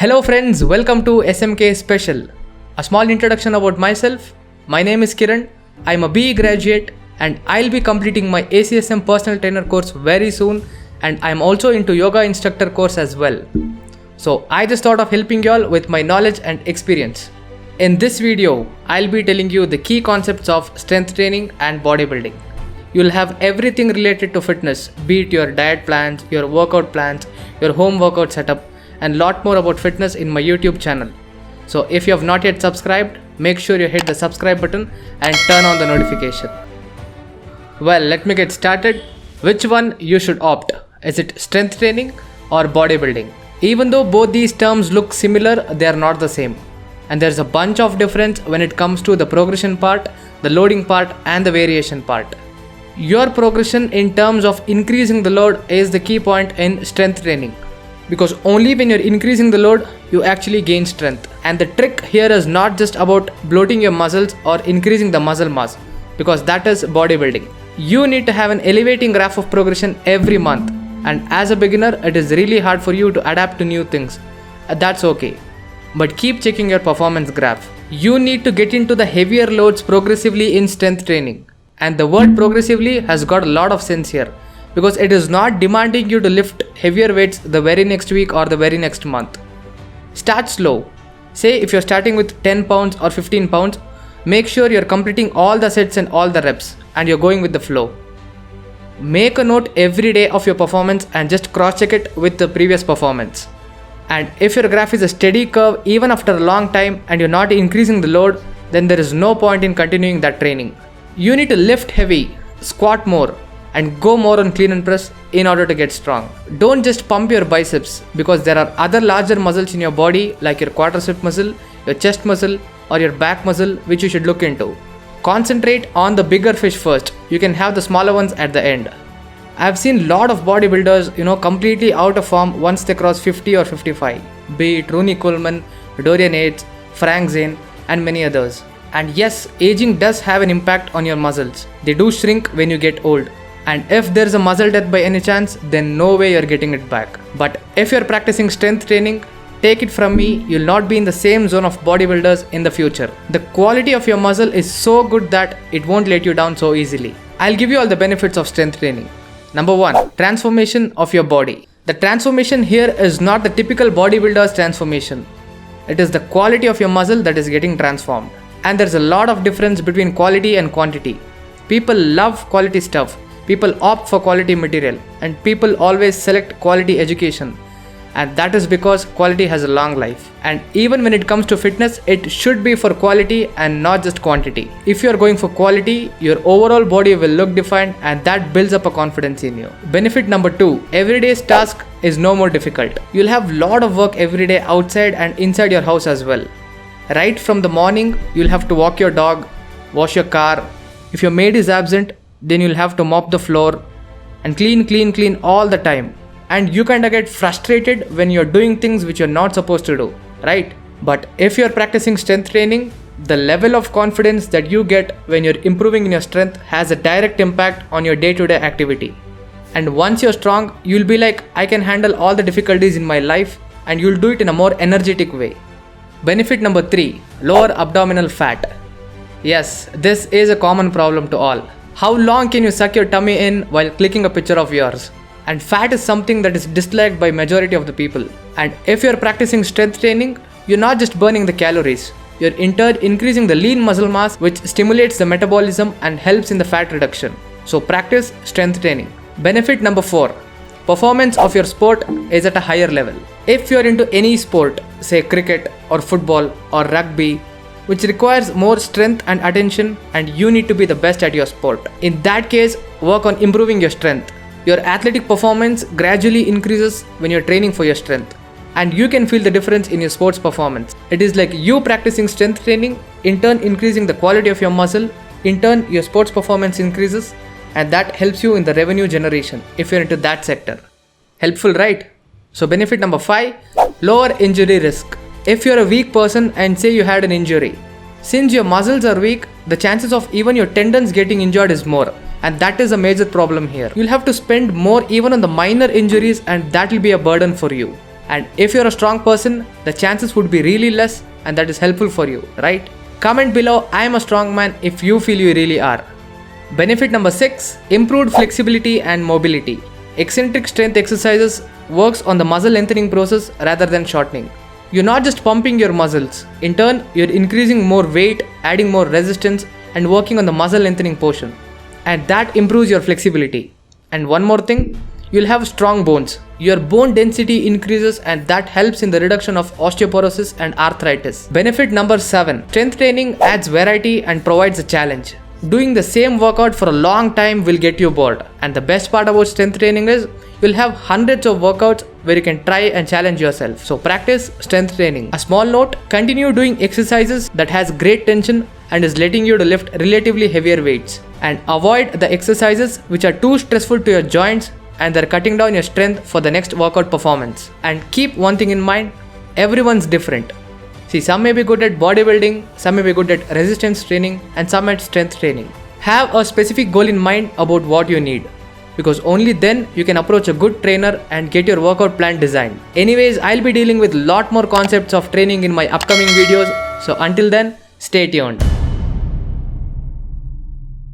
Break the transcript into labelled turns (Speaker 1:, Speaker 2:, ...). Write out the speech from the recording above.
Speaker 1: Hello friends, welcome to SMK Special. A small introduction about myself. My name is Kiran. I'm a BE graduate and I'll be completing my ACSM personal trainer course very soon, and I'm also into yoga instructor course as well. So I just thought of helping y'all with my knowledge and experience. In this video, I'll be telling you the key concepts of strength training and bodybuilding. You'll have everything related to fitness, be it your diet plans, your workout plans, your home workout setup, and lot more about fitness in my YouTube channel. So if you have not yet subscribed, make sure you hit the subscribe button and turn on the notification. Well, let me get started. Which one you should opt? Is it strength training or bodybuilding? Even though both these terms look similar, they are not the same. And there's a bunch of difference when it comes to the progression part, the loading part, and the variation part. Your progression in terms of increasing the load is the key point in strength training, because only when you're increasing the load you actually gain strength. And the trick here is not just about bloating your muscles or increasing the muscle mass, because that is bodybuilding. You need to have an elevating graph of progression every month, and as a beginner it is really hard for you to adapt to new things. That's okay, but keep checking your performance graph. You need to get into the heavier loads progressively in strength training, and the word progressively has got a lot of sense here, because it is not demanding you to lift heavier weights the very next week or the very next month. Start slow. Say if you're starting with 10 pounds or 15 pounds, make sure you're completing all the sets and all the reps and you're going with the flow. Make a note every day of your performance and just cross check it with the previous performance. And if your graph is a steady curve even after a long time and you're not increasing the load, then there is no point in continuing that training. You need to lift heavy, squat more, and go more on clean and press in order to get strong. Don't just pump your biceps, because there are other larger muscles in your body like your quadricep muscle, your chest muscle, or your back muscle, which you should look into. Concentrate on the bigger fish first. You can have the smaller ones at the end. I've seen lot of bodybuilders, completely out of form once they cross 50 or 55. Be it Ronnie Coleman, Dorian Yates, Frank Zane, and many others. And yes, aging does have an impact on your muscles. They do shrink when you get old. And if there's a muscle death by any chance, then no way you're getting it back. But if you're practicing strength training, take it from me, you'll not be in the same zone of bodybuilders in the future. The quality of your muscle is so good that it won't let you down so easily. I'll give you all the benefits of strength training. Number 1, transformation of your body. The transformation here is not the typical bodybuilder's transformation. It is the quality of your muscle that is getting transformed. And there's a lot of difference between quality and quantity. People love quality stuff. People opt for quality material, and people always select quality education, and that is because quality has a long life. And even when it comes to fitness, it should be for quality and not just quantity. If you are going for quality, your overall body will look defined, and that builds up a confidence in you. Benefit number 2, everyday's task is no more difficult. You'll have lot of work every day outside and inside your house as well. Right from the morning, you'll have to walk your dog, wash your car. If your maid is absent, then you'll have to mop the floor and clean all the time. And you kinda get frustrated when you're doing things which you're not supposed to do, right? But if you're practicing strength training, the level of confidence that you get when you're improving in your strength has a direct impact on your day-to-day activity. And once you're strong, you'll be like, I can handle all the difficulties in my life, and you'll do it in a more energetic way. Benefit number 3, lower abdominal fat. Yes, this is a common problem to all. How long can you suck your tummy in while clicking a picture of yours? And fat is something that is disliked by majority of the people. And if you're practicing strength training, you're not just burning the calories. You're in turn increasing the lean muscle mass, which stimulates the metabolism and helps in the fat reduction. So practice strength training. Benefit number 4, performance of your sport is at a higher level. If you're into any sport, say cricket or football or rugby, which requires more strength and attention, and you need to be the best at your sport. In that case, work on improving your strength. Your athletic performance gradually increases when you're training for your strength, and you can feel the difference in your sports performance. It is like you practicing strength training, in turn increasing the quality of your muscle, in turn your sports performance increases, and that helps you in the revenue generation if you're into that sector. Helpful, right? So benefit number 5, lower injury risk. If you're a weak person and say you had an injury, since your muscles are weak, the chances of even your tendons getting injured is more, and that is a major problem here. You'll have to spend more even on the minor injuries, and that will be a burden for you. And if you're a strong person, the chances would be really less, and that is helpful for you, right? Comment below, I am a strong man, if you feel you really are. Benefit number 6, improved flexibility and mobility. Eccentric strength exercises works on the muscle lengthening process rather than shortening. You're not just pumping your muscles. In turn, you're increasing more weight, adding more resistance, and working on the muscle lengthening portion. And that improves your flexibility. And one more thing, you'll have strong bones. Your bone density increases, and that helps in the reduction of osteoporosis and arthritis. Benefit number 7, strength training adds variety and provides a challenge. Doing the same workout for a long time will get you bored. And the best part about strength training is you'll have hundreds of workouts where you can try and challenge yourself. So practice strength training. A small note, continue doing exercises that has great tension and is letting you to lift relatively heavier weights. And avoid the exercises which are too stressful to your joints and they're cutting down your strength for the next workout performance. And keep one thing in mind, everyone's different. See, some may be good at bodybuilding, some may be good at resistance training, and some at strength training. Have a specific goal in mind about what you need, because only then you can approach a good trainer and get your workout plan designed. Anyways, I'll be dealing with lot more concepts of training in my upcoming videos, so until then, stay tuned.